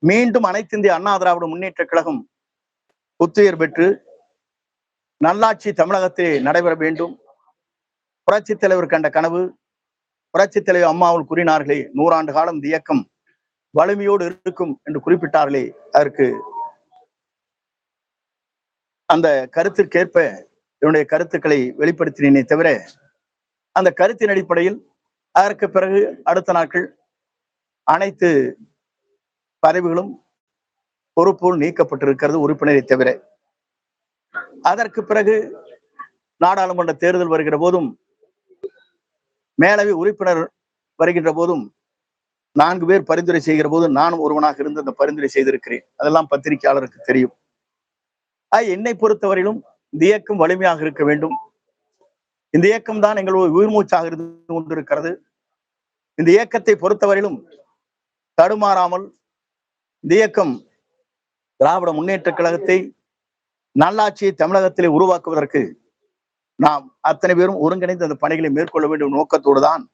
மீண்டும் அனைத்து இந்திய அண்ணா திராவிட முன்னேற்ற கழகம் புத்துயிர் பெற்று நல்லாட்சி தமிழகத்திலே நடைபெற வேண்டும். புரட்சி தலைவர் கண்ட கனவு, புரட்சி தலைவர் அம்மாவில் கூறினார்களே 100 ஆண்டு காலம் இந்த இயக்கம் வலிமையோடு இருக்கும் என்று குறிப்பிட்டார்களே, அதற்கு அந்த கருத்திற்கேற்ப என்னுடைய கருத்துக்களை வெளிப்படுத்தினேனே தவிர, அந்த கருத்தின் அடிப்படையில் அதற்கு பிறகு அடுத்த நாட்கள் அனைத்து பதவிகளும் பொறுப்புகள் நீக்கப்பட்டிருக்கிறது உறுப்பினரை தவிர. அதற்கு பிறகு நாடாளுமன்ற தேர்தல் வருகிற போதும், மேலவை உறுப்பினர் வருகின்ற போதும் 4 பேர் பரிந்துரை செய்கிற போது நானும் ஒருவனாக இருந்து அந்த பரிந்துரை செய்திருக்கிறேன். அதெல்லாம் பத்திரிகையாளருக்கு தெரியும். என்னை பொறுத்தவரையிலும் இந்த இயக்கம் வலிமையாக இருக்க வேண்டும். இந்த இயக்கம் தான் எங்களுடைய உயிர் மூச்சாக இருந்து கொண்டிருக்கிறது. இந்த இயக்கத்தை பொறுத்தவரையிலும் தடுமாறாமல் இந்த இயக்கம் திராவிட முன்னேற்ற கழகத்தை நல்லாட்சியை தமிழகத்திலே உருவாக்குவதற்கு நாம் அத்தனை பேரும் ஒருங்கிணைந்து அந்த பணிகளை மேற்கொள்ள வேண்டும் நோக்கத்தோடு தான்